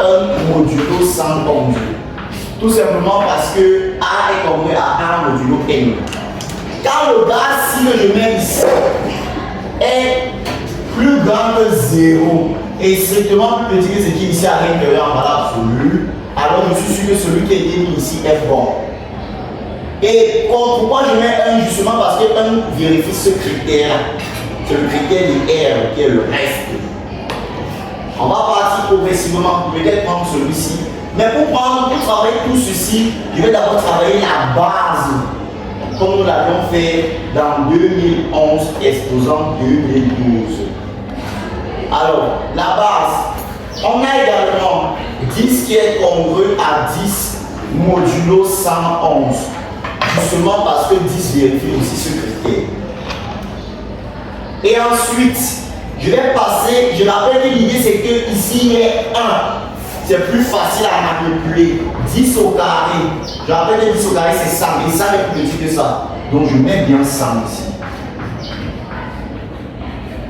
à 1 modulo 111. Tout simplement parce que A est congrue à 1 modulo N. Quand le gaz, si je mets ici, est plus grand que 0 et strictement plus petit que ce qui est ici à l'intérieur en valeur absolue, alors je suis sûr que celui qui a été mis ici est bon. Et pourquoi je mets 1 justement parce que 1 vérifie ce critère. C'est le critère de R qui est le reste. On va partir progressivement, peut-être prendre celui-ci. Mais pour travailler tout ceci, je vais d'abord travailler la base, comme nous l'avions fait dans 2011, exposant 2012. Alors, la base, on a également 10 qui est congru à 10 modulo 111. Justement parce que 10 vérifie aussi ce critère. Et ensuite, je vais passer, je rappelle que l'idée c'est que ici il y a 1. C'est plus facile à manipuler. 10 au carré. Je rappelle que 10 au carré c'est 100. Et ça est plus petit que ça. Donc je mets bien 100 ici.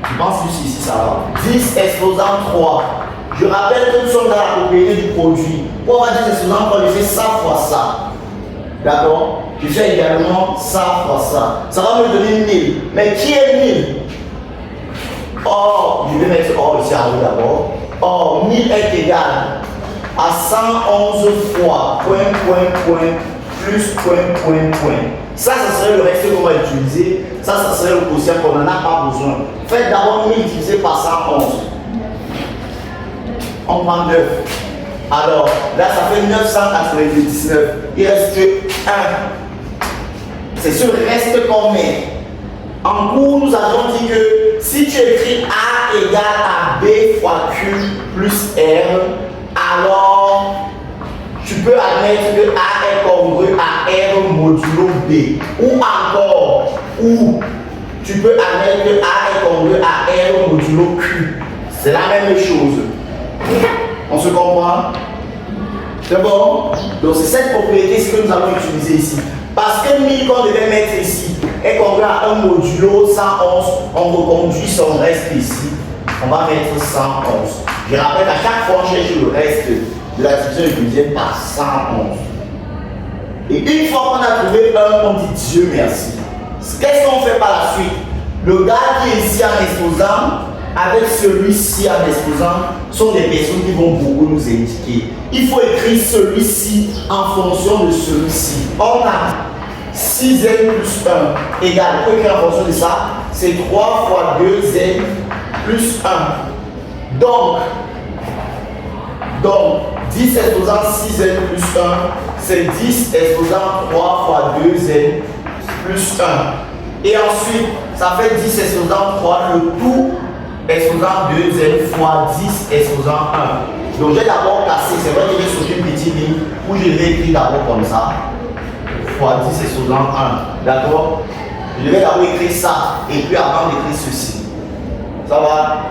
Je pense que ici ça va. 10 exposant 3. Je rappelle que nous sommes dans la propriété du produit. Pour avoir 10 exposant 3, je fais ça fois ça. D'accord? Je fais également ça fois ça. Ça va me donner 1000. Mais qui est 1000? Or, je vais mettre or ici en haut d'abord. Or, 1000 est égal à 111 fois plus point. Ça serait le reste qu'on va utiliser. Ça serait le quotient qu'on n'en a pas besoin. Faites d'abord 1000 divisé par 111. On prend 9. Alors, là, ça fait 999. Il reste 1. C'est ce reste qu'on met. En cours, nous avons dit que si tu écris A égale à B fois Q plus R, alors tu peux admettre que A est congru à R modulo B. Ou encore, tu peux admettre que A est congru à R modulo Q. C'est la même chose. On se comprend? C'est bon? Donc c'est cette propriété que nous allons utiliser ici. Parce que 1000 qu'on devait mettre ici est congru à un modulo 111, on reconduit son reste ici. On va mettre 111. Je rappelle qu'à chaque fois on cherche le reste de la division de deuxième par 111. Et une fois qu'on a trouvé 1, on dit Dieu merci. Qu'est-ce qu'on fait par la suite? Le gars qui est ici en exposant avec celui-ci en exposant sont des personnes qui vont beaucoup nous indiquer. Il faut écrire celui-ci en fonction de celui-ci. On a 6n plus 1 égale, pour écrire en fonction de ça, c'est 3 fois 2n plus 1. Donc 10 exposant 6n plus 1, c'est 10 exposant 3 fois 2n plus 1. Et ensuite, ça fait 10 exposant 3, le tout exposant 2n fois 10 exposant 1. Donc j'ai d'abord cassé, c'est vrai que j'ai sauté une petite ligne où je vais écrire d'abord comme ça, fois 10 exposant 1. D'accord? Je vais d'abord écrire ça et puis avant d'écrire ceci. Ça va?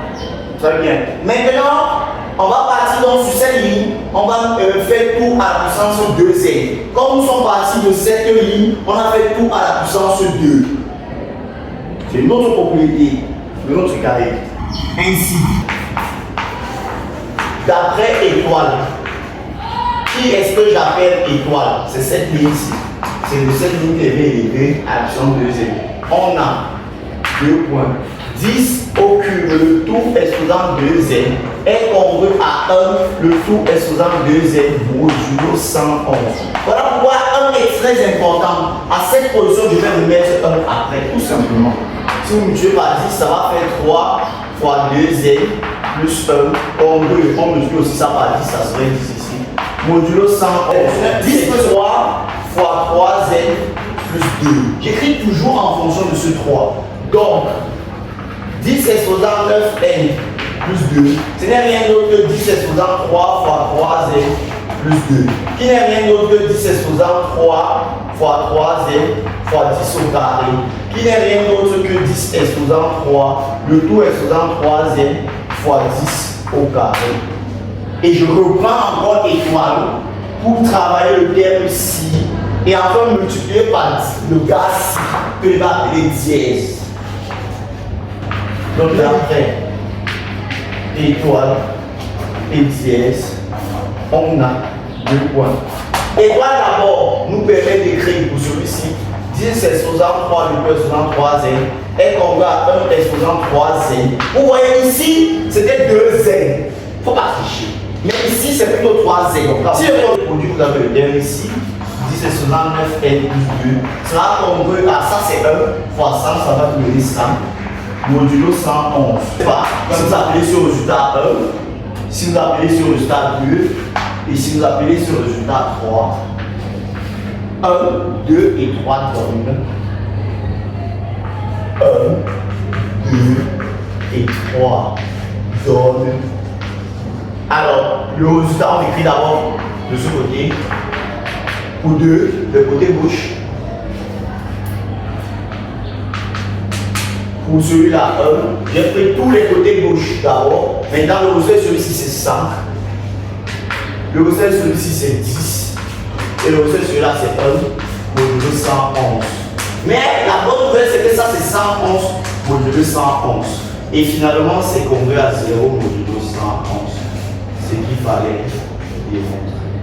Très bien. Maintenant, on va partir donc sur cette ligne, on va faire tout à la puissance 2n. Comme nous sommes partis de cette ligne, on a fait tout à la puissance 2. C'est notre propriété de notre carré. Ainsi, d'après étoile, qui est-ce que j'appelle étoile? C'est cette ligne-ci. C'est de cette ligne qui est élevée à la puissance 2n. On a 2 points. 10 au cube, le tout exposant 2n est congru à 1, le tout exposant 2n modulo 111. Voilà pourquoi 1 est très important. À cette position, je vais remettre 1 après, tout simplement. Si vous multipliez par 10, ça va faire 3 fois 2n plus 1. On multiplie aussi ça par 10, ça serait 10 ici. Modulo 111. 10 plus 3 fois 3n plus 2. J'écris toujours en fonction de ce 3. Donc, 10 exposant 9n plus 2, ce n'est rien d'autre que 10 exposant 3 fois 3n plus 2, qui n'est rien d'autre que 10 exposant 3 fois 3n fois 10 au carré, qui n'est rien d'autre que 10 exposant 3, le tout exposant 3n fois 10 au carré. Et je reprends encore étoile pour travailler le terme ci, et enfin multiplier par le gaz que je vais appeler dièse. Donc là, après, étoile et dièse, on a 2 points. Étoile d'abord nous permet d'écrire pour celui-ci 10 exposant 3 de plus exposant 3 n est congrue à 1 exposant 3 n. Vous voyez ici, c'était 2 n. Il ne faut pas tricher. Mais ici, c'est plutôt 3 n. Donc, si le produit, vous avez le terme ici, 10 exposant 9 n plus 2 sera congrue à ça, c'est 1 fois 100, ça va vous donner 100. Modulo 111. Si vous appelez sur le résultat 1, si vous appelez sur le résultat 2, et si vous appelez sur le résultat 3, 1, 2 et 3 donnent 1, 2 et 3 donnent. Alors, le résultat, on écrit d'abord de ce côté. Pour 2, le côté gauche. Pour celui-là, 1, j'ai pris tous les côtés gauche d'abord. Maintenant, le résultat, celui-ci, c'est 5. Le résultat, celui-ci, c'est 10. Et le résultat, celui-là, c'est 1, modulo 111. Mais la bonne nouvelle, c'est que ça, c'est 111, modulo 111. Et finalement, c'est congrue à 0, modulo 111. Ce qu'il fallait démontrer.